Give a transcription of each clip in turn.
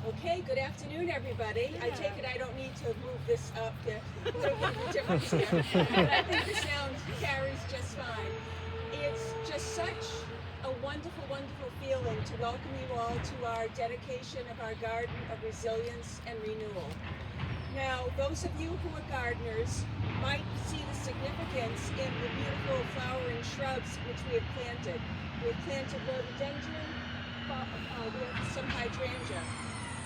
Okay, good afternoon, everybody. I take it I don't need to move this up to make a difference here. But I think the sound carries just fine. It's just such a wonderful, wonderful feeling to welcome you all to our dedication of our Garden of Resilience and Renewal. Now, those of you who are gardeners might see the significance in the beautiful flowering shrubs which we have planted. We have planted rhododendron, we have some hydrangea.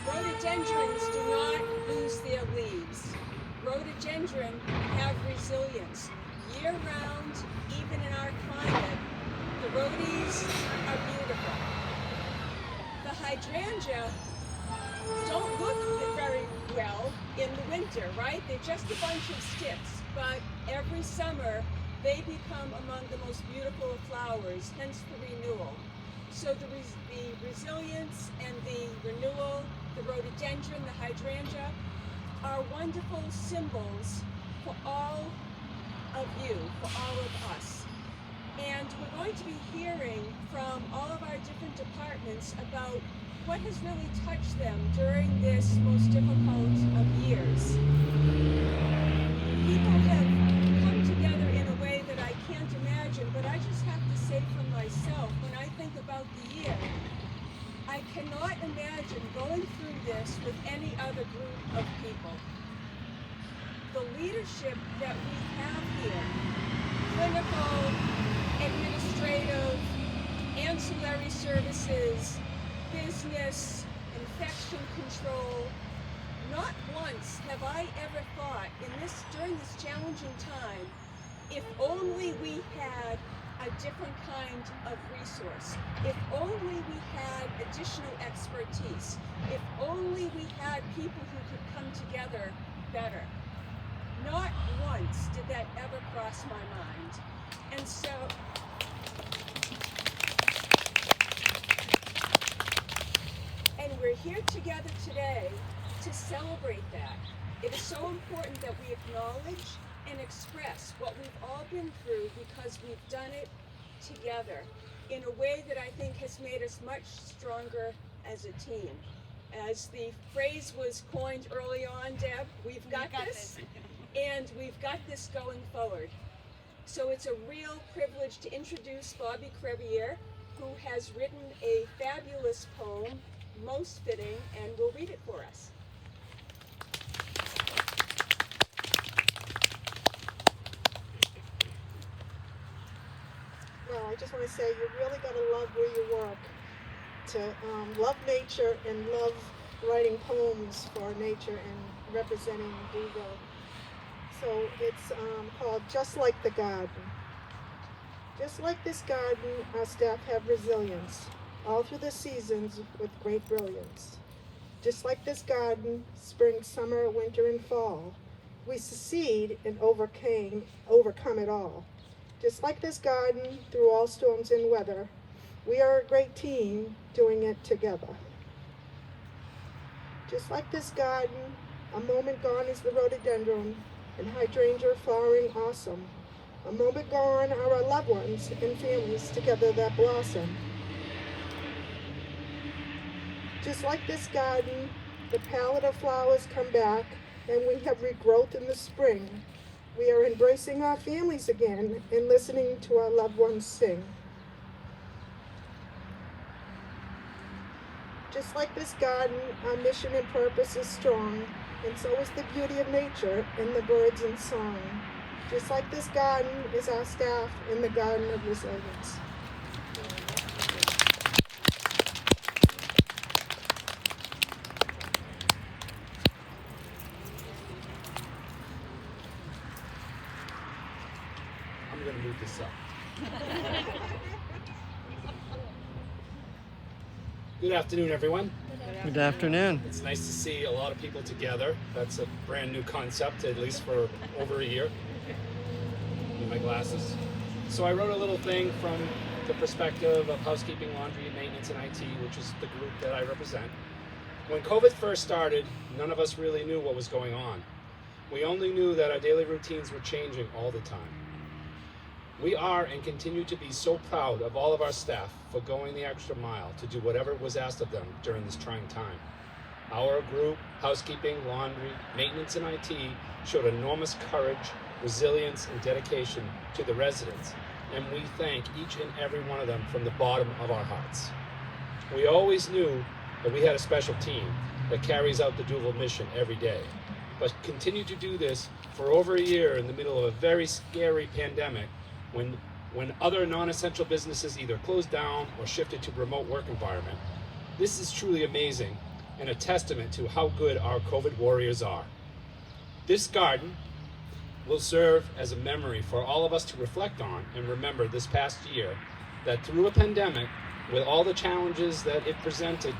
Rhododendrons do not lose their leaves. Rhododendron have resilience. Year-round, even in our climate, the rhodies are beautiful. The hydrangea don't look very well in the winter, right? They're just a bunch of sticks, but every summer they become among the most beautiful flowers, hence the renewal. So the resilience and the renewal, the rhododendron, the hydrangea, are wonderful symbols for all of you, for all of us. And we're going to be hearing from all of our different departments about what has really touched them during this most difficult of years. People have come together in a way that I can't imagine, but I just have to say for myself, when I think about the year, I cannot imagine going through this with any other group of people. The leadership that we have here, clinical, administrative, ancillary services, business, infection control, not once have I ever thought during this challenging time, if only we had a different kind of resource, if only we had additional expertise, if only we had people who could come together better. Not once did that ever cross my mind. And so, and we're here together today to celebrate that. It is so important that we acknowledge and express what we've all been through because we've done it together in a way that I think has made us much stronger as a team. As the phrase was coined early on, Deb, we've got this, and we've got this going forward. So it's a real privilege to introduce Bobby Crevier, who has written a fabulous poem, most fitting, and will read it for us. Well, I just want to say you really got to love where you work, to love nature and love writing poems for nature and representing Duville. So it's called Just Like the Garden. Just like this garden, our staff have resilience, all through the seasons with great brilliance. Just like this garden, spring, summer, winter, and fall, we succeed and overcome it all. Just like this garden, through all storms and weather, we are a great team doing it together. Just like this garden, a moment gone is the rhododendron and hydrangea flowering awesome. A moment gone are our loved ones and families together that blossom. Just like this garden, the palette of flowers come back and we have regrowth in the spring. We are embracing our families again and listening to our loved ones sing. Just like this garden, our mission and purpose is strong, and so is the beauty of nature and the birds in song. Just like this garden is our staff in the Garden of Resilience. I'm going to move this up. Good afternoon, everyone. Good afternoon. It's nice to see a lot of people together. That's a brand new concept, at least for over a year. Need my glasses. So I wrote a little thing from the perspective of housekeeping, laundry, and maintenance and IT, which is the group that I represent. When COVID first started, none of us really knew what was going on. We only knew that our daily routines were changing all the time. We are and continue to be so proud of all of our staff for going the extra mile to do whatever was asked of them during this trying time. Our group, housekeeping, laundry, maintenance, and IT, showed enormous courage, resilience, and dedication to the residents, and we thank each and every one of them from the bottom of our hearts. We always knew that we had a special team that carries out the Duville mission every day, but continued to do this for over a year in the middle of a very scary pandemic when other non-essential businesses either closed down or shifted to remote work environment. This is truly amazing and a testament to how good our COVID warriors are. This garden will serve as a memory for all of us to reflect on and remember this past year, that through a pandemic, with all the challenges that it presented,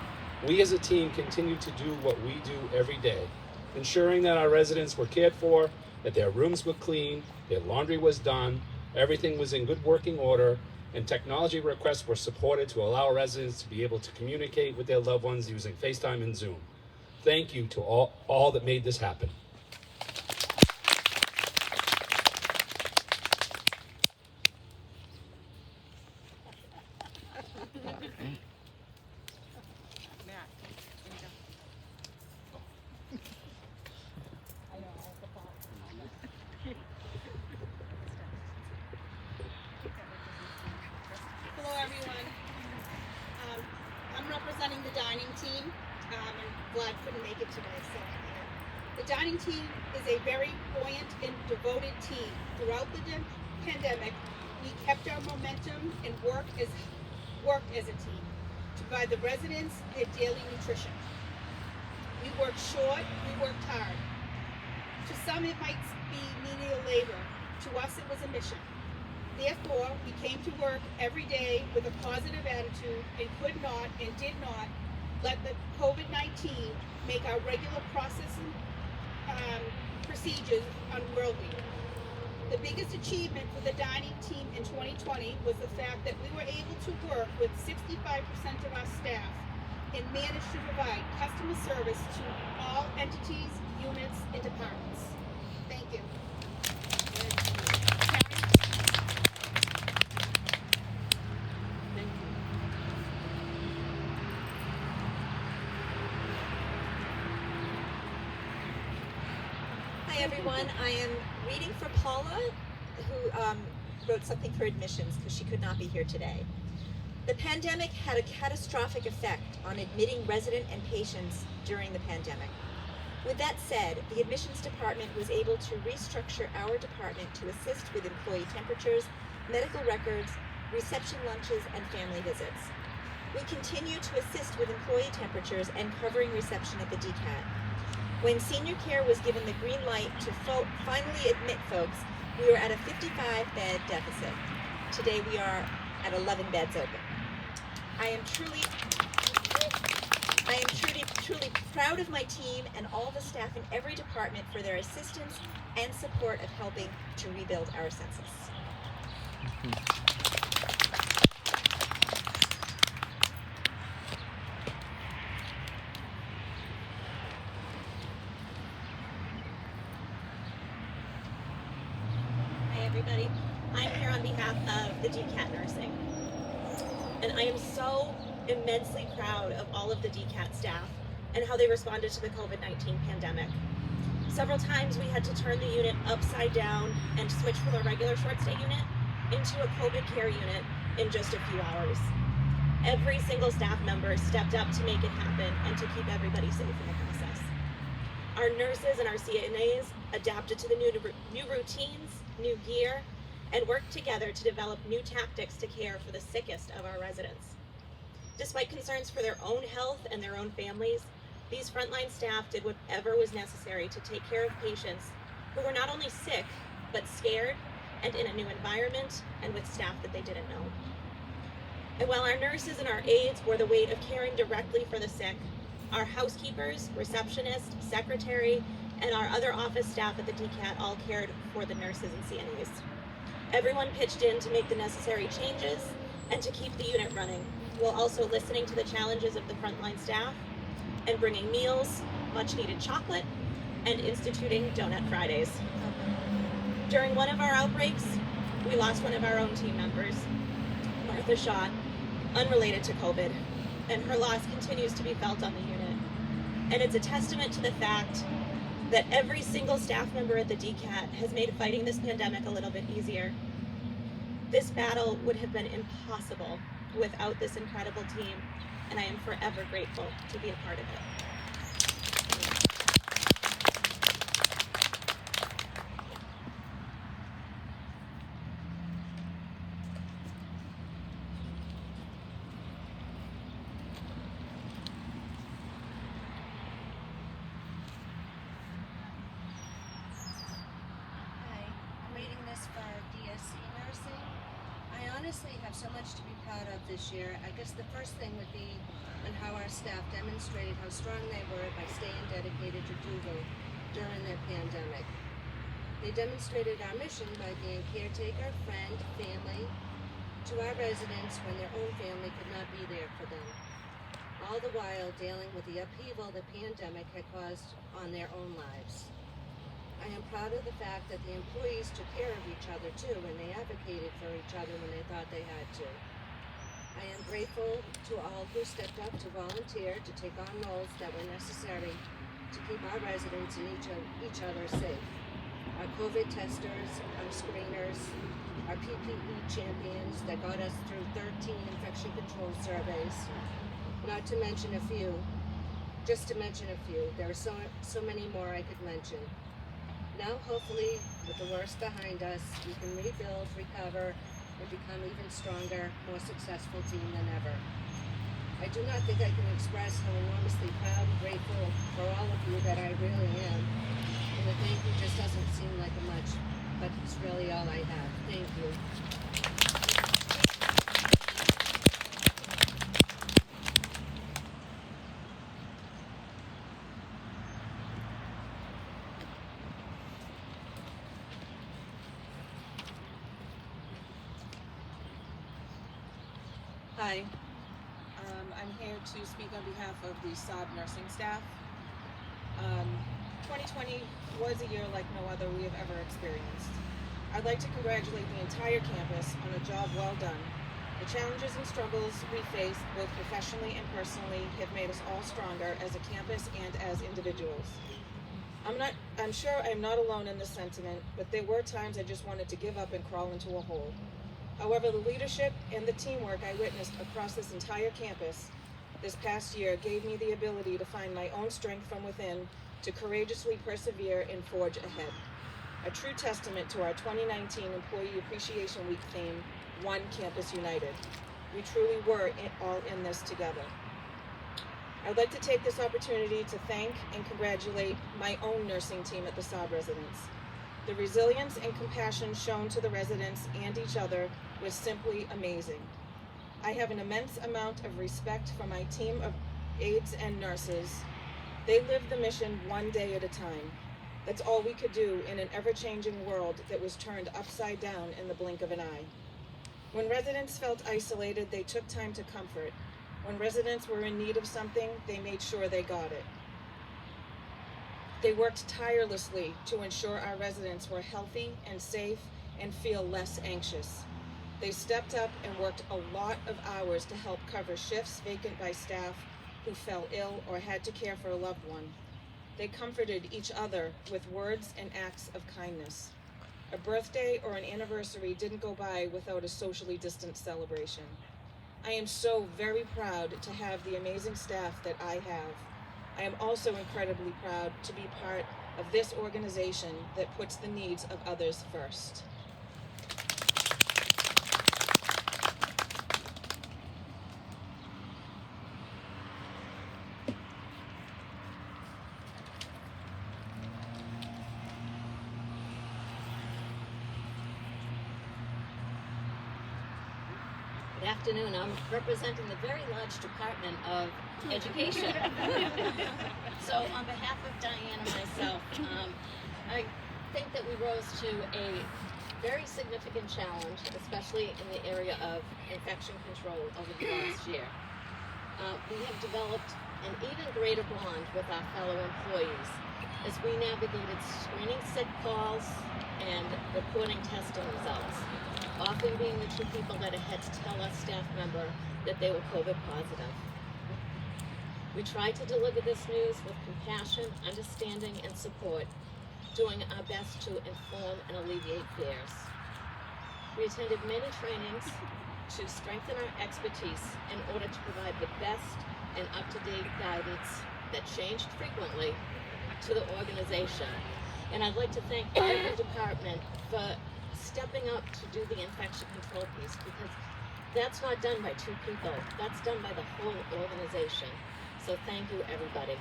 we as a team continued to do what we do every day, ensuring that our residents were cared for, that their rooms were clean, their laundry was done, everything was in good working order, and technology requests were supported to allow residents to be able to communicate with their loved ones using FaceTime and Zoom. Thank you to all that made this happen. Hello everyone. I'm representing the dining team, and Vlad couldn't make it today, so I'm here. The dining team is a very buoyant and devoted team. Throughout the pandemic, we kept our momentum and worked as a team to provide the residents their daily nutrition. We worked short, we worked hard. To some it might be menial labor. To us it was a mission. Therefore, we came to work every day with a positive attitude and could not and did not let the COVID-19 make our regular procedures unworldly. The biggest achievement for the dining team in 2020 was the fact that we were able to work with 65% of our staff and managed to provide customer service to all entities, units, and departments. Thank you. Hi everyone, I am reading for Paula, who wrote something for admissions because she could not be here today. The pandemic had a catastrophic effect on admitting resident and patients during the pandemic. With that said, the admissions department was able to restructure our department to assist with employee temperatures, medical records, reception lunches, and family visits. We continue to assist with employee temperatures and covering reception at the DCAT. When senior care was given the green light to finally admit folks, we were at a 55-bed deficit. Today we are at 11 beds open. I am truly proud of my team and all the staff in every department for their assistance and support of helping to rebuild our census. Everybody. I'm here on behalf of the DCAT Nursing. And I am so immensely proud of all of the DCAT staff and how they responded to the COVID-19 pandemic. Several times we had to turn the unit upside down and switch from a regular short stay unit into a COVID care unit in just a few hours. Every single staff member stepped up to make it happen and to keep everybody safe in the process. Our nurses and our CNAs adapted to the new routines, new gear, and worked together to develop new tactics to care for the sickest of our residents. Despite concerns for their own health and their own families, these frontline staff did whatever was necessary to take care of patients who were not only sick, but scared and in a new environment and with staff that they didn't know. And while our nurses and our aides bore the weight of caring directly for the sick, our housekeepers, receptionists, secretary, and our other office staff at the DCAT all cared for the nurses and CNAs. Everyone pitched in to make the necessary changes and to keep the unit running, while also listening to the challenges of the frontline staff and bringing meals, much needed chocolate, and instituting Donut Fridays. During one of our outbreaks, we lost one of our own team members, Martha Shaw, unrelated to COVID, and her loss continues to be felt on the unit. And it's a testament to the fact that every single staff member at the DCAT has made fighting this pandemic a little bit easier. This battle would have been impossible without this incredible team, and I am forever grateful to be a part of it. Hi, I'm reading this for DSC Nursing. I honestly have so much to be proud of this year. I guess the first thing would be on how our staff demonstrated how strong they were by staying dedicated to Duval during the pandemic. They demonstrated our mission by being caretaker, friend, family to our residents when their own family could not be there for them. All the while dealing with the upheaval the pandemic had caused on their own lives. I am proud of the fact that the employees took care of each other too, and they advocated for each other when they thought they had to. I am grateful to all who stepped up to volunteer to take on roles that were necessary to keep our residents and each other safe. Our COVID testers, our screeners, our PPE champions that got us through 13 infection control surveys, not to mention a few. Just to mention a few, there are so many more I could mention. Now, hopefully, with the worst behind us, we can rebuild, recover, and become even stronger, more successful team than ever. I do not think I can express how enormously proud and grateful for all of you that I really am. And the thank you just doesn't seem like a much, but it's really all I have. Thank you. Hi, I'm here to speak on behalf of the SOB nursing staff. 2020 was a year like no other we have ever experienced. I'd like to congratulate the entire campus on a job well done. The challenges and struggles we faced, both professionally and personally, have made us all stronger as a campus and as individuals. I'm sure I'm not alone in this sentiment, but there were times I just wanted to give up and crawl into a hole. However, the leadership and the teamwork I witnessed across this entire campus this past year gave me the ability to find my own strength from within to courageously persevere and forge ahead. A true testament to our 2019 Employee Appreciation Week theme, One Campus United. We truly were all in this together. I'd like to take this opportunity to thank and congratulate my own nursing team at the SOB residence. The resilience and compassion shown to the residents and each other was simply amazing. I have an immense amount of respect for my team of aides and nurses. They lived the mission one day at a time. That's all we could do in an ever-changing world that was turned upside down in the blink of an eye. When residents felt isolated, they took time to comfort. When residents were in need of something, they made sure they got it. They worked tirelessly to ensure our residents were healthy and safe and feel less anxious. They stepped up and worked a lot of hours to help cover shifts vacant by staff who fell ill or had to care for a loved one. They comforted each other with words and acts of kindness. A birthday or an anniversary didn't go by without a socially distant celebration. I am so very proud to have the amazing staff that I have. I am also incredibly proud to be part of this organization that puts the needs of others first. Good afternoon. I'm representing the very large Department of Education. So on behalf of Diane and myself, I think that we rose to a very significant challenge, especially in the area of infection control over the last year. We have developed an even greater bond with our fellow employees as we navigated screening sick calls and reporting testing results, often being the two people that had to tell a staff member that they were COVID positive. We try to deliver this news with compassion, understanding, and support, doing our best to inform and alleviate fears. We attended many trainings to strengthen our expertise in order to provide the best and up-to-date guidance that changed frequently to the organization. And I'd like to thank every department for stepping up to do the infection control piece, because that's not done by 2 people. That's done by the whole organization. So thank you, everybody.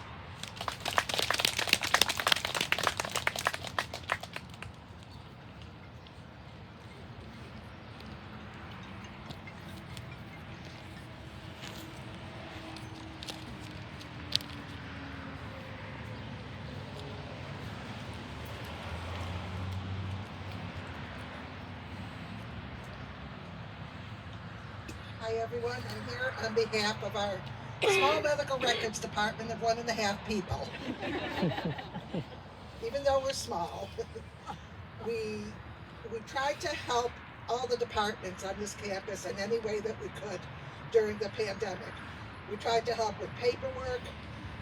Hi everyone, I'm here on behalf of our small medical records department of 1.5 people. Even though we're small, we tried to help all the departments on this campus in any way that we could during the pandemic. We tried to help with paperwork,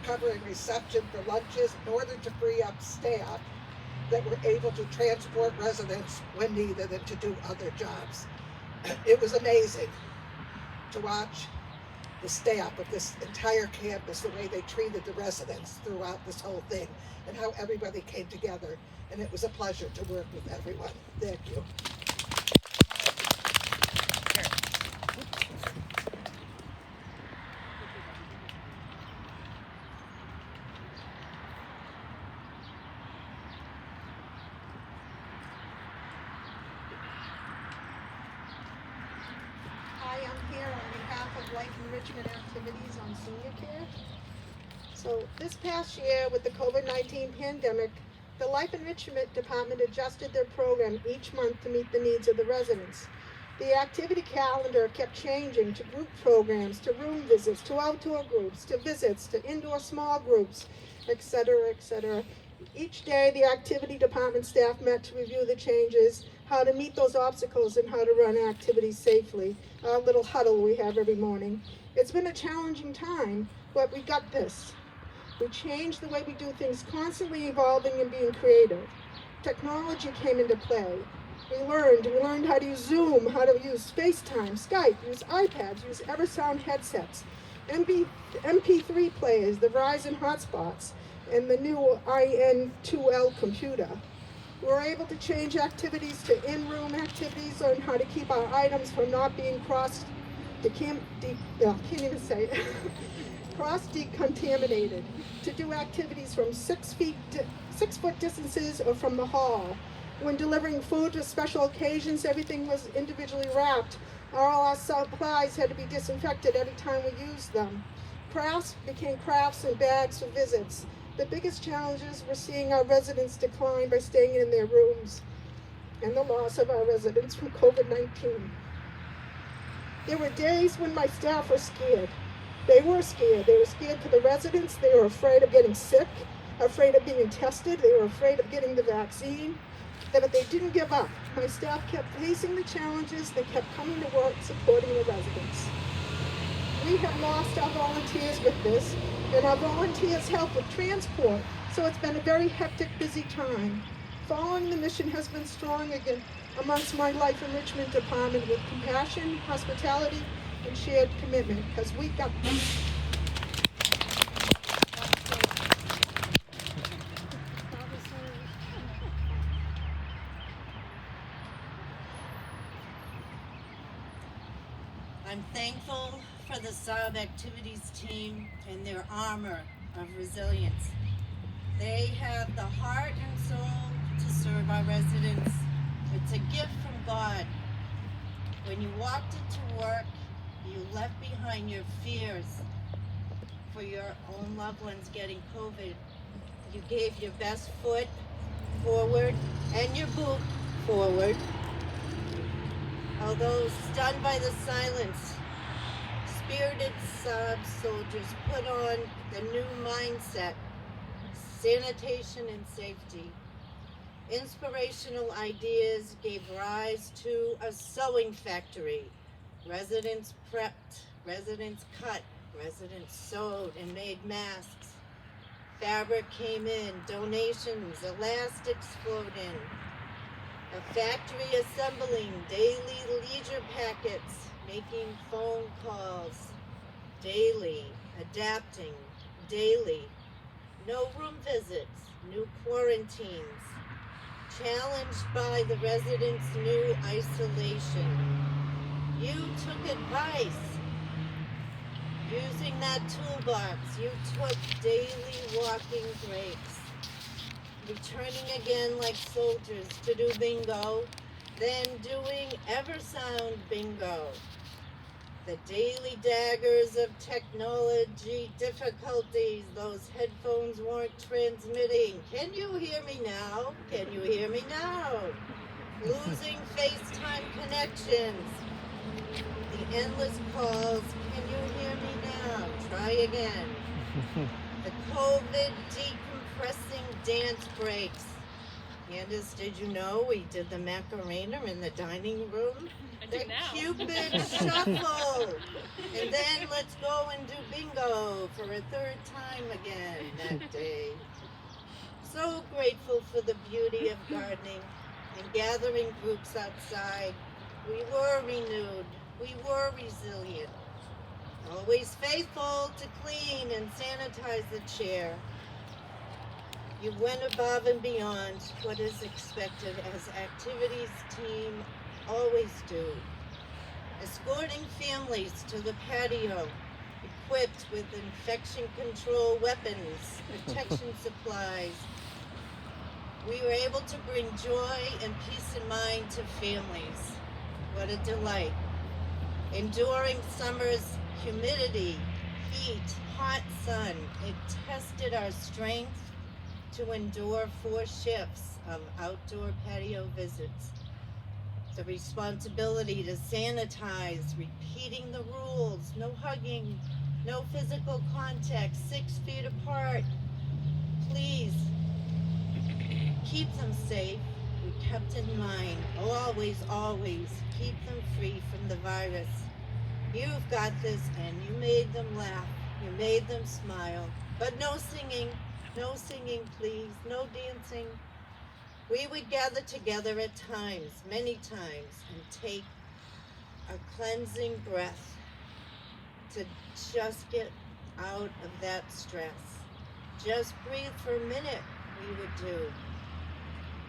covering reception for lunches in order to free up staff that were able to transport residents when needed and to do other jobs. It was amazing to watch the staff of this entire campus, the way they treated the residents throughout this whole thing, and how everybody came together. And it was a pleasure to work with everyone. Thank you. Hi, I'm here on behalf of Life Enrichment Activities on Senior Care. So this past year with the COVID-19 pandemic, the Life Enrichment Department adjusted their program each month to meet the needs of the residents. The activity calendar kept changing to group programs, to room visits, to outdoor groups, to visits, to indoor small groups, etc., etc. Each day, the activity department staff met to review the changes, how to meet those obstacles, and how to run activities safely. Our little huddle we have every morning. It's been a challenging time, but we got this. We changed the way we do things, constantly evolving and being creative. Technology came into play. We learned how to use Zoom, how to use FaceTime, Skype, use iPads, use Eversound headsets, MP3 players, the Verizon hotspots, and the new IN2L computer. We were able to change activities to in-room activities, learn how to keep our items from not being cross-decontaminated, to do activities from 6 foot distances or from the hall. When delivering food to special occasions, everything was individually wrapped. All our supplies had to be disinfected every time we used them. Crafts became crafts and bags for visits. The biggest challenges were seeing our residents decline by staying in their rooms and the loss of our residents from COVID-19. There were days when my staff were scared. They were scared. They were scared for the residents. They were afraid of getting sick, afraid of being tested. They were afraid of getting the vaccine. But they didn't give up. My staff kept facing the challenges. They kept coming to work, supporting the residents. We have lost our volunteers with this, and our volunteers help with transport, so it's been a very hectic, busy time. Following the mission has been strong again amongst my Life Enrichment Department with compassion, hospitality, and shared commitment, because we got this. I'm thankful for the SARB activities team and their armor of resilience. They have the heart and soul to serve our residents. It's a gift from God. When you walked into work, you left behind your fears for your own loved ones getting COVID. You gave your best foot forward and your boot forward. Although stunned by the silence, spirited SARB soldiers put on the new mindset, sanitation and safety. Inspirational ideas gave rise to a sewing factory. Residents prepped, residents cut, Residents sewed and made masks. Fabric came in, donations, elastics flowed in. A factory assembling daily leisure packets, making phone calls daily, adapting daily. No room visits, new quarantines. Challenged by the residents' new isolation. You took advice. Using that toolbox, you took daily walking breaks. Returning again like soldiers to do bingo, then doing Eversound bingo. The daily daggers of technology difficulties, those headphones weren't transmitting. Can you hear me now? Can you hear me now? Losing FaceTime connections. The endless calls, can you hear me now? Try again. The COVID decompressing dance breaks. Candace, did you know we did the Macarena in the dining room? The Cupid Shuffle. And then let's go and do bingo for a third time again that day. So grateful for the beauty of gardening and gathering groups outside. We were renewed. We were resilient. Always faithful to clean and sanitize the chair. You went above and beyond what is expected as activities team always do. Escorting families to the patio, equipped with infection control weapons, protection supplies. We were able to bring joy and peace of mind to families. What a delight. Enduring summer's humidity, heat, hot sun, it tested our strength to endure 4 shifts of outdoor patio visits. The responsibility to sanitize, repeating the rules, no hugging, no physical contact, 6 feet apart. Please, keep them safe. We kept in mind, always, always, keep them free from the virus. You've got this, and you made them laugh. You made them smile. But no singing, please, no dancing. We would gather together at times, many times, and take a cleansing breath to just get out of that stress. Just breathe for a minute, we would do.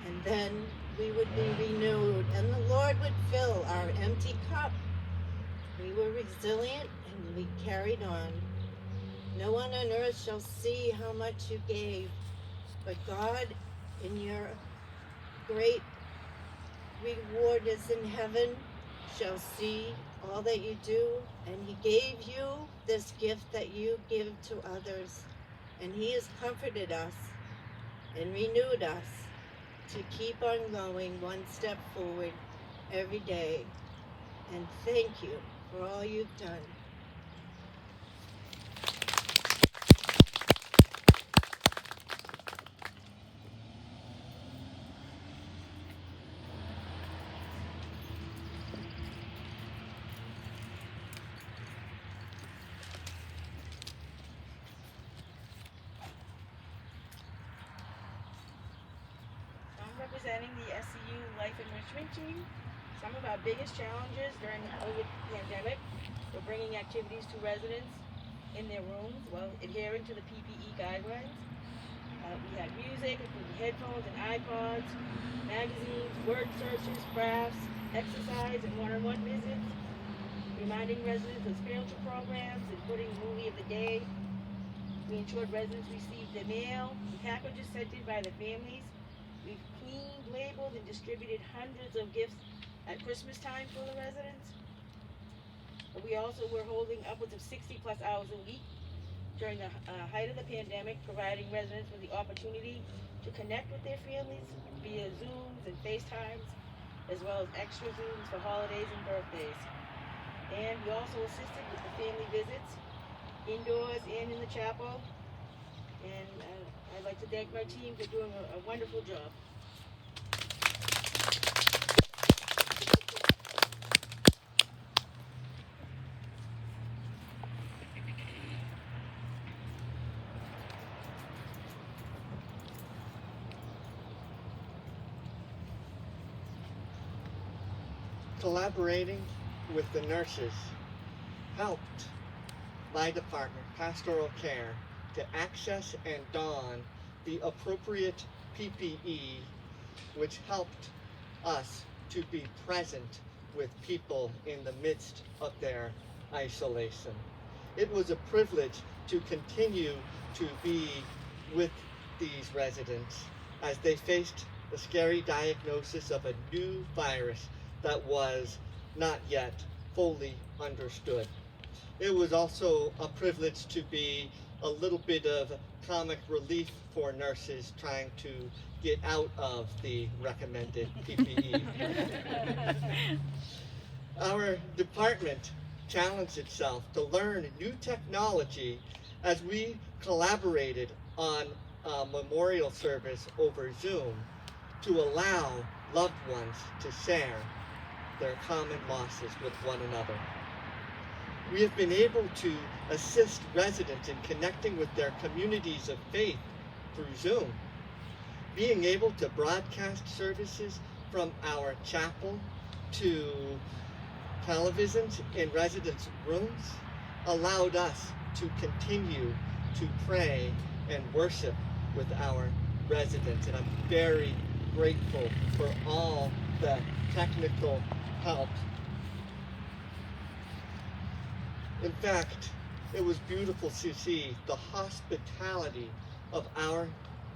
And then we would be renewed, and the Lord would fill our empty cup. We were resilient, and we carried on. No one on earth shall see how much you gave, but God, in your great reward is in heaven, shall see all that you do, and he gave you this gift that you give to others, and he has comforted us and renewed us to keep on going one step forward every day. And thank you for all you've done. I'm representing the SCU Life Enrichment Team. Some of our biggest challenges during the COVID pandemic were bringing activities to residents in their rooms while adhering to the PPE guidelines. We had music, including headphones and iPods, magazines, word searches, crafts, exercise and one-on-one visits, reminding residents of spiritual programs and putting movie of the day. We ensured residents received their mail and packages sent in by the families. We've cleaned, labeled, and distributed hundreds of gifts at Christmas time for the residents. We also were holding upwards of 60 plus hours a week during the height of the pandemic, providing residents with the opportunity to connect with their families via Zooms and FaceTimes, as well as extra Zooms for holidays and birthdays. And we also assisted with the family visits, indoors and in the chapel. And I'd like to thank my team for doing a wonderful job. Collaborating with the nurses helped my department, pastoral care, to access and don the appropriate PPE, which helped us to be present with people in the midst of their isolation. It was a privilege to continue to be with these residents as they faced the scary diagnosis of a new virus that was not yet fully understood. It was also a privilege to be a little bit of comic relief for nurses trying to get out of the recommended PPE. Our department challenged itself to learn new technology as we collaborated on a memorial service over Zoom to allow loved ones to share their common losses with one another. We have been able to assist residents in connecting with their communities of faith through Zoom. Being able to broadcast services from our chapel to televisions in residents' rooms allowed us to continue to pray and worship with our residents. And I'm very grateful for all the technical help. In fact, it was beautiful to see the hospitality of our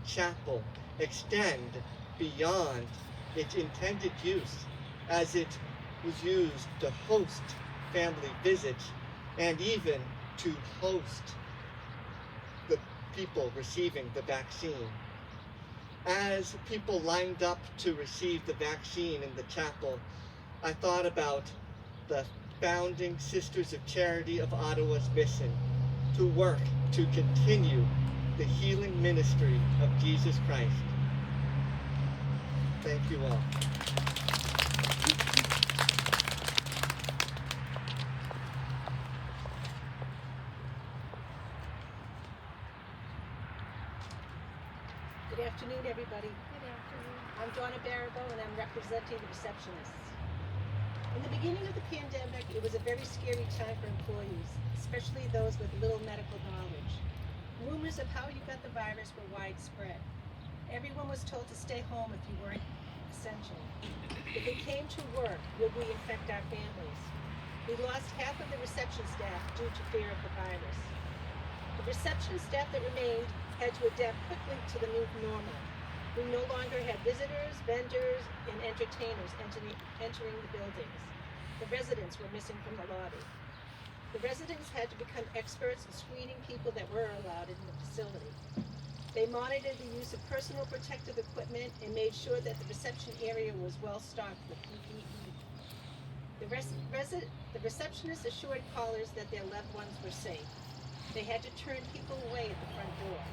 chapel extend beyond its intended use, as it was used to host family visits and even to host the people receiving the vaccine. As people lined up to receive the vaccine in the chapel, I thought about the founding Sisters of Charity of Ottawa's mission to work to continue the healing ministry of Jesus Christ. Thank you all. Good afternoon, everybody. Good afternoon. I'm Donna Baribeau, and I'm representing the receptionists. In the beginning of the pandemic, it was a very scary time for employees, especially those with little medical knowledge. Rumors of how you got the virus were widespread. Everyone was told to stay home if you weren't essential. If it came to work, would we infect our families? We lost half of the reception staff due to fear of the virus. The reception staff that remained had to adapt quickly to the new normal. We no longer had visitors, vendors, and entertainers entering the buildings. The residents were missing from the lobby. The residents had to become experts in screening people that were allowed in the facility. They monitored the use of personal protective equipment and made sure that the reception area was well stocked with PPE. The receptionists assured callers that their loved ones were safe. They had to turn people away at the front door.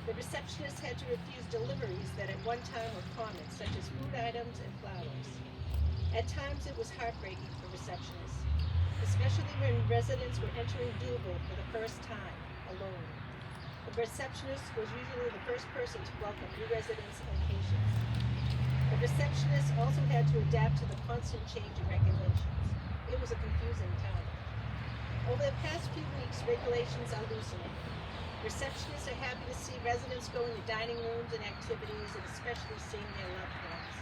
The receptionists had to refuse deliveries that at one time were common, such as food items and flowers. At times it was heartbreaking for receptionists, especially when residents were entering Duval for the first time, alone. The receptionist was usually the first person to welcome new residents and patients. The receptionist also had to adapt to the constant change in regulations. It was a confusing time. Over the past few weeks, regulations are loosening. Receptionists are happy to see residents going to dining rooms and activities, and especially seeing their loved ones.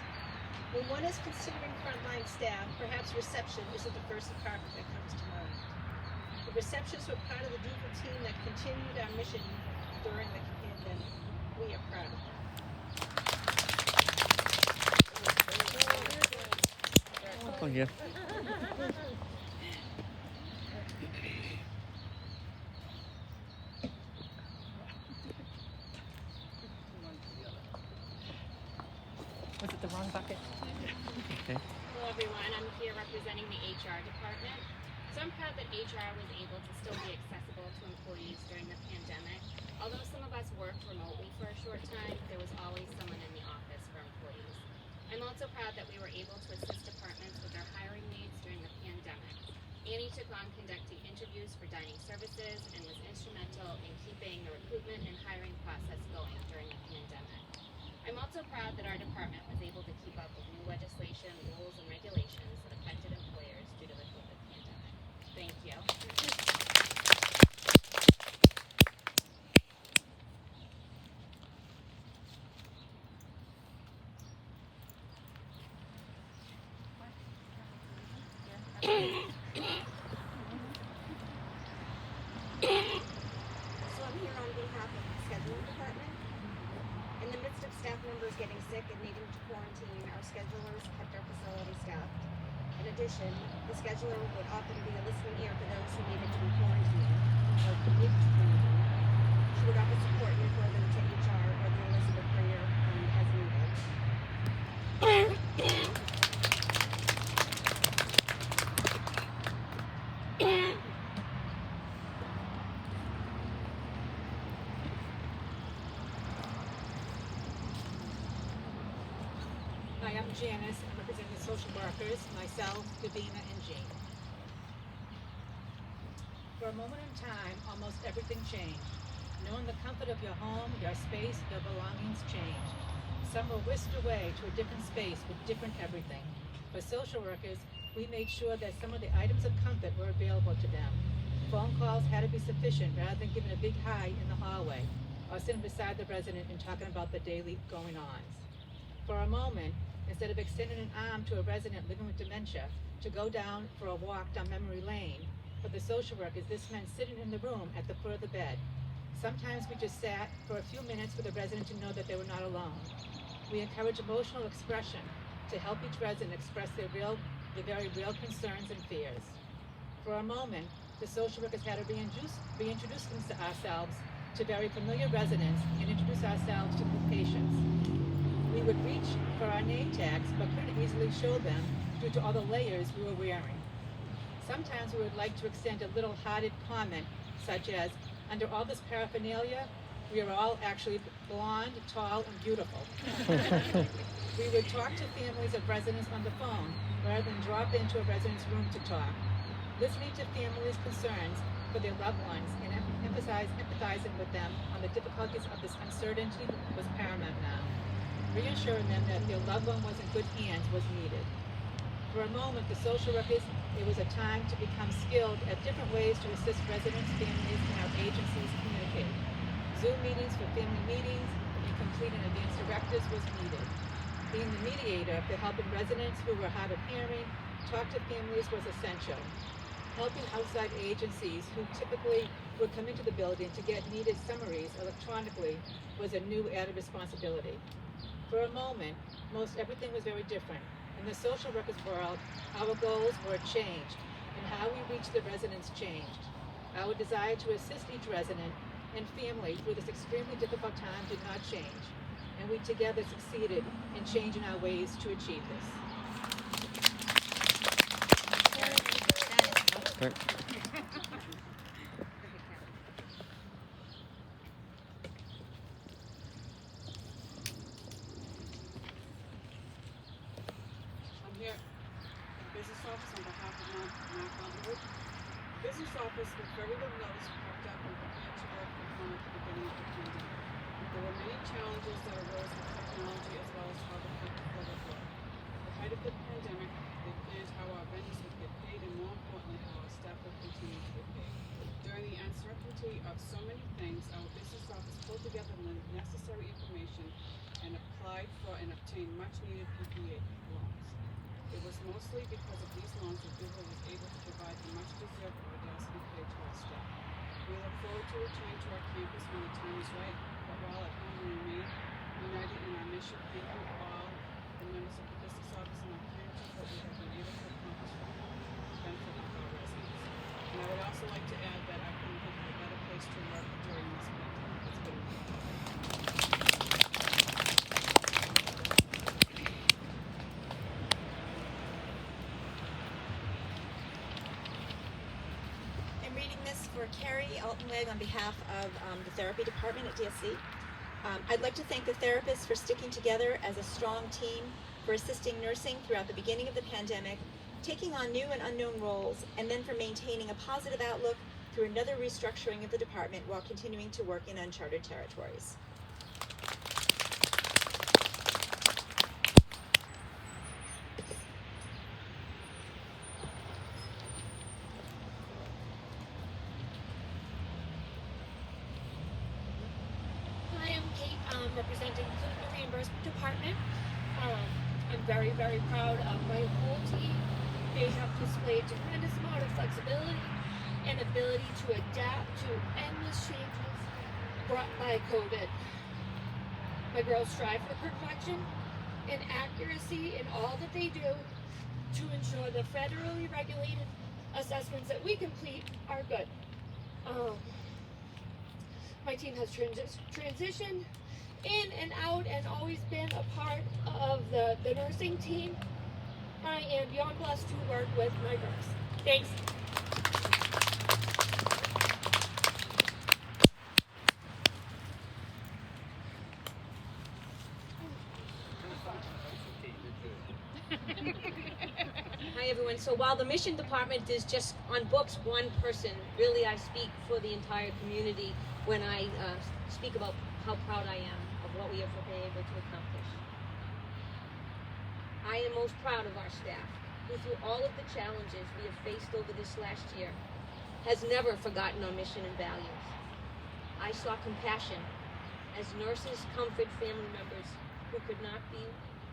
When one is considering frontline staff, perhaps reception isn't the first department that comes to mind. The receptionists were part of the Duval team that continued our mission during the pandemic. We are proud of them. Thank you. Was it the wrong bucket? Okay. Hello everyone, I'm here representing the HR department. So I'm proud that HR was able to still be accessible to employees during the pandemic. Although some of us worked remotely for a short time, there was always someone in the office for employees. I'm also proud that we were able to assist departments with their hiring needs during the pandemic. Annie took on conducting interviews for dining services and was instrumental in keeping the recruitment and hiring process going during the pandemic. I'm also proud that our department was able to keep up with new legislation, rules, and regulations that affect So I'm here on behalf of the scheduling department. In the midst of staff members getting sick and needing to quarantine, our schedulers kept our facility staffed. In addition, the scheduler would often be a listening ear for those who needed to be quarantined or needed to quarantine. She would offer support and refer them to HR or the Elizabeth Greer as needed. Hi, I'm Janice. I'm representing the social workers, myself, Davina, and Jean. For a moment in time, almost everything changed. Knowing the comfort of your home, your space, your belongings changed. Some were whisked away to a different space with different everything. For social workers, we made sure that some of the items of comfort were available to them. Phone calls had to be sufficient rather than giving a big hi in the hallway or sitting beside the resident and talking about the daily going-ons. For a moment, instead of extending an arm to a resident living with dementia to go down for a walk down memory lane, for the social workers, this meant sitting in the room at the foot of the bed. Sometimes we just sat for a few minutes for the resident to know that they were not alone. We encourage emotional expression to help each resident express their very real concerns and fears. For a moment, the social workers had to reintroduce ourselves to very familiar residents and introduce ourselves to new patients. We would reach for our name tags, but couldn't easily show them due to all the layers we were wearing. Sometimes we would like to extend a little hearted comment, such as, under all this paraphernalia, we are all actually blonde, tall, and beautiful. We would talk to families of residents on the phone rather than drop into a resident's room to talk. Listening to families' concerns for their loved ones and empathizing with them on the difficulties of this uncertainty was paramount now. Reassuring them that their loved one was in good hands was needed. For a moment, the social workers, it was a time to become skilled at different ways to assist residents, families, and our agencies communicate. Zoom meetings for family meetings and completing advanced directives was needed. Being the mediator for helping residents who were hard of hearing talk to families was essential. Helping outside agencies who typically would come into the building to get needed summaries electronically was a new added responsibility. For a moment, most everything was very different. In the social workers world, our goals were changed, and how we reached the residents changed. Our desire to assist each resident and family through this extremely difficult time did not change, and we together succeeded in changing our ways to achieve this. I'm here at the business office on behalf of Mark Underwood. The business office with very little notice packed up and prepared to work from home at the beginning of the pandemic. There were many challenges that arose with technology as well as how the people would work. At the height of the pandemic, they planned how our vendors would get paid and more importantly how our staff would continue to get paid. During the uncertainty of so many things, our business office pulled together the necessary information and applied for and obtained much needed PPP loans. It was mostly because of these loans that Google was able to provide the much deserved audacity pay to our staff. We look forward to returning to our campus when the time is right, but while at home we remain united in our mission. Thank you all, the members of the business office and our community, for what we have been able to accomplish for the benefit of our residents. And I would also like to add that I couldn't think of a better place to work during this pandemic. It's been I'm reading this for Carrie Altenweg on behalf of the therapy department at DSC. I'd like to thank the therapists for sticking together as a strong team, for assisting nursing throughout the beginning of the pandemic, taking on new and unknown roles, and then for maintaining a positive outlook through another restructuring of the department while continuing to work in uncharted territories. Hi, I'm Kate, representing the reimbursement department. I'm very, very proud of my whole team They have displayed tremendous amount of flexibility and ability to adapt to endless changes brought by COVID. My girls strive for perfection and accuracy in all that they do to ensure the federally regulated assessments that we complete are good. My team has transitioned in and out and always been a part of the nursing team. I am beyond blessed to work with my girls. Thanks. Hi everyone. So while the mission department is just on books one person, really I speak for the entire community when I speak about how proud I am of what we have been able to accomplish. I am most proud of our staff, who through all of the challenges we have faced over this last year, has never forgotten our mission and values. I saw compassion as nurses comfort family members who could not be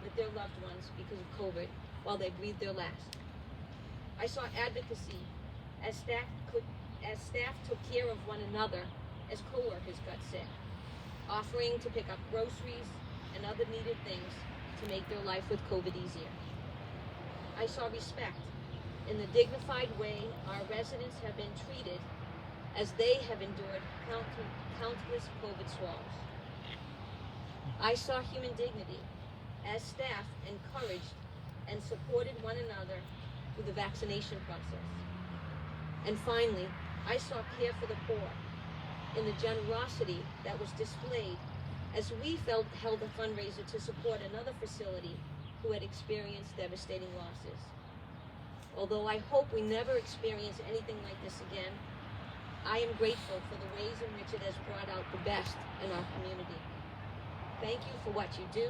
with their loved ones because of COVID while they breathed their last. I saw advocacy as staff took care of one another as co-workers got sick, offering to pick up groceries and other needed things to make their life with COVID easier. I saw respect in the dignified way our residents have been treated as they have endured countless COVID swallows. I saw human dignity as staff encouraged and supported one another through the vaccination process. And finally, I saw care for the poor in the generosity that was displayed as we held a fundraiser to support another facility who had experienced devastating losses. Although I hope we never experience anything like this again, I am grateful for the ways in which it has brought out the best in our community. Thank you for what you do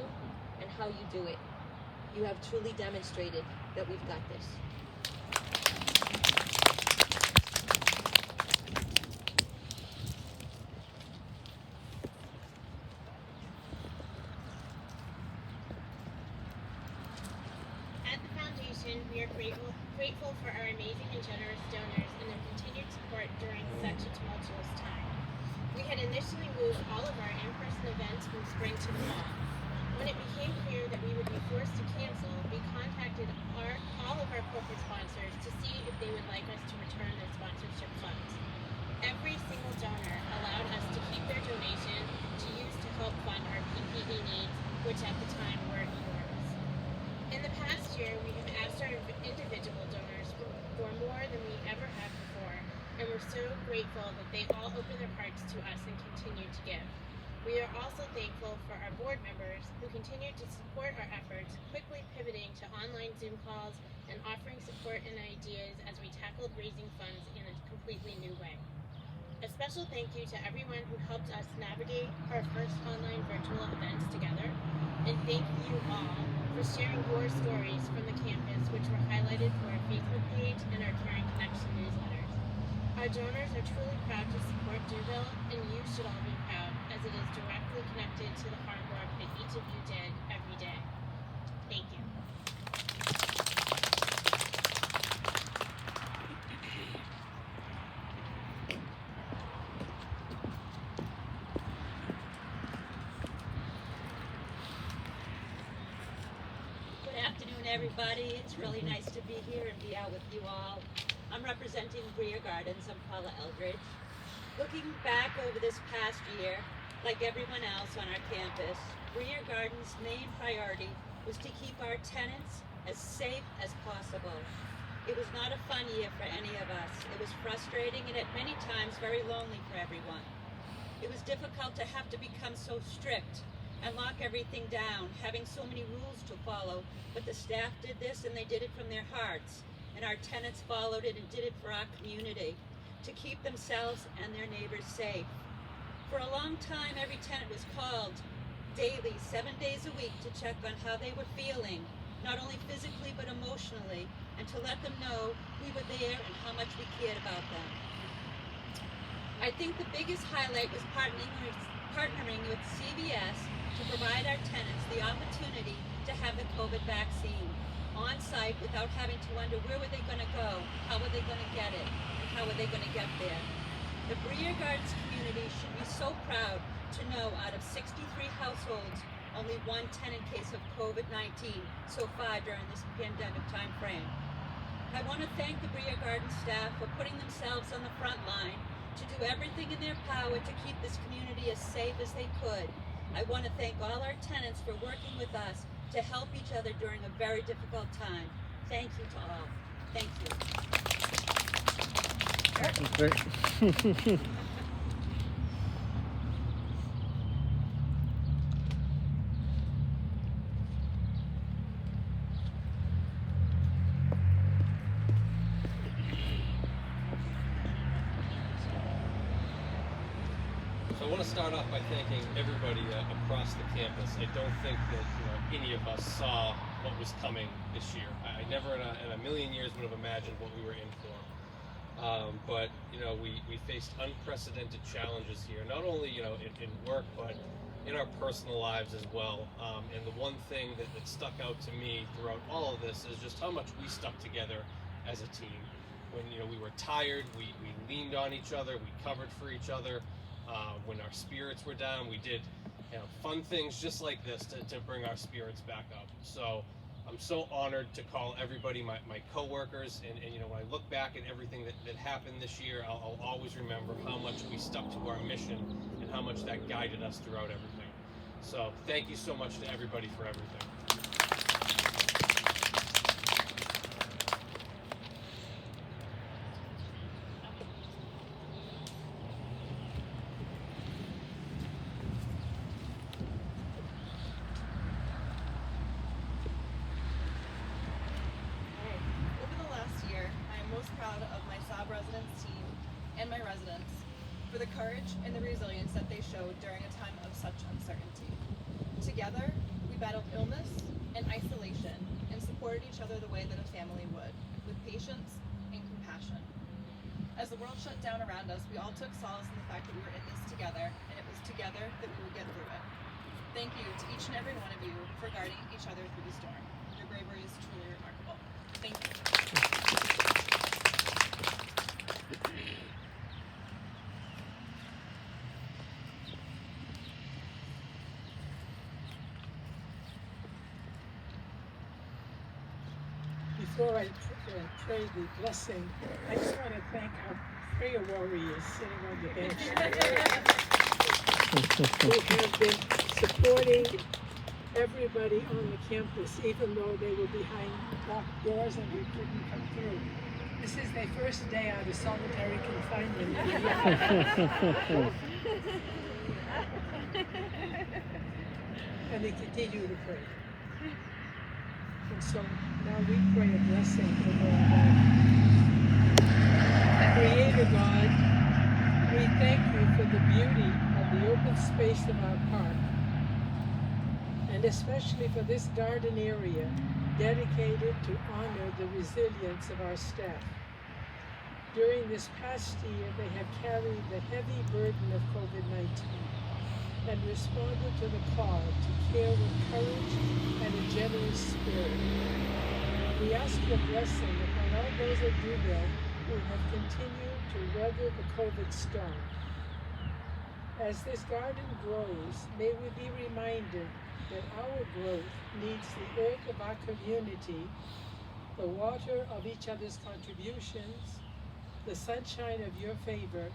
and how you do it. You have truly demonstrated that we've got this. At the foundation, we are grateful for our amazing and generous donors and their continued support during such a tumultuous time. We had initially moved all of our in-person events from spring to the fall. When it became clear that we would be forced to cancel, we contacted all of our corporate sponsors to see if they would like us to return their sponsorship funds. Every single donor allowed us to keep their donation to use to help fund our PPE needs, which at the time were enormous. In the past year, we have asked our individual donors for more than we ever have before, and we're so grateful that they all opened their hearts to us and continue to give. We are also thankful for our board members who continue to support our efforts, quickly pivoting to online Zoom calls and offering support and ideas as we tackled raising funds in a completely new way. A special thank you to everyone who helped us navigate our first online virtual events together, and thank you all for sharing your stories from the campus, which were highlighted through our Facebook page and our Caring Connection newsletters. Our donors are truly proud to support Duville, and you should all be proud, as it is directly connected to the hard work that each of you did every day. Thank you. Good afternoon, everybody. It's really nice to be here and be out with you all. I'm representing Breer Gardens. I'm Paula Eldridge. Looking back over this past year, like everyone else on our campus, Breer Gardens' main priority was to keep our tenants as safe as possible. It was not a fun year for any of us. It was frustrating and at many times very lonely for everyone. It was difficult to have to become so strict and lock everything down, having so many rules to follow, but the staff did this and they did it from their hearts, and our tenants followed it and did it for our community, to keep themselves and their neighbors safe. For a long time, every tenant was called daily, 7 days a week, to check on how they were feeling, not only physically but emotionally, and to let them know we were there and how much we cared about them. I think the biggest highlight was partnering with CVS to provide our tenants the opportunity to have the COVID vaccine. on site without having to wonder where were they going to go, how were they going to get it, and how were they going to get there. The Breer Gardens community should be so proud to know out of 63 households, only one tenant case of COVID-19 so far during this pandemic time frame. I want to thank the Breer Gardens staff for putting themselves on the front line to do everything in their power to keep this community as safe as they could. I want to thank all our tenants for working with us to help each other during a very difficult time. Thank you to all. Thank you. So I want to start off by thanking everybody across the campus. I don't think that any of us saw what was coming this year. I never in a million years would have imagined what we were in for. But we faced unprecedented challenges here, not only in work, but in our personal lives as well. And the one thing that stuck out to me throughout all of this is just how much we stuck together as a team. When we were tired, we leaned on each other, we covered for each other. When our spirits were down, we did fun things just like this to bring our spirits back up. So I'm so honored to call everybody my coworkers, and when I look back at everything that happened this year, I'll always remember how much we stuck to our mission and how much that guided us throughout everything. So thank you so much to everybody for everything. and my residents for the courage and the resilience that they showed during a time of such uncertainty. Together, we battled illness and isolation and supported each other the way that a family would, with patience and compassion. As the world shut down around us, we all took solace in the fact that we were in this together, and it was together that we would get through it. Thank you to each and every one of you for guarding each other through the storm. Your bravery is truly remarkable. Thank you. Before I pray the blessing, I just want to thank our prayer warriors sitting on the bench who have been supporting everybody on the campus, even though they were behind locked doors and we couldn't come through. This is their first day out of solitary confinement. And they continue to pray. And so now we pray a blessing over our life. Creator God, we thank you for the beauty of the open space of our park, and especially for this garden area dedicated to honor the resilience of our staff. During this past year, they have carried the heavy burden of COVID-19 and responded to the call to care with courage and a generous spirit. We ask your blessing upon all those at Duville who have continued to weather the COVID storm. As this garden grows, may we be reminded that our growth needs the earth of our community, the water of each other's contributions, the sunshine of your favor,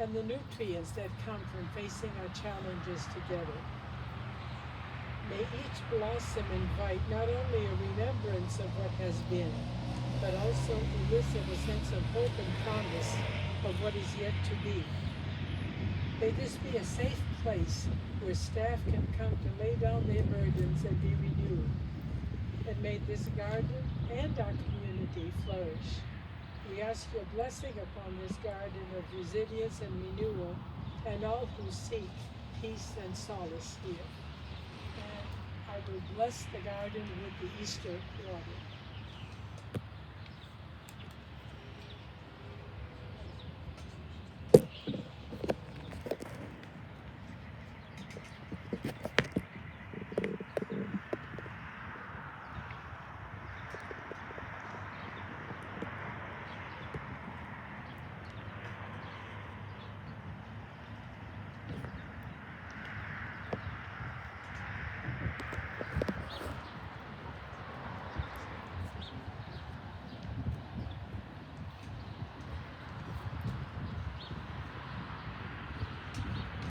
and the nutrients that come from facing our challenges together. May each blossom invite not only a remembrance of what has been, but also elicit a sense of hope and promise of what is yet to be. May this be a safe place where staff can come to lay down their burdens and be renewed. And may this garden and our community flourish. We ask your blessing upon this garden of resilience and renewal, and all who seek peace and solace here. And I will bless the garden with the Easter water.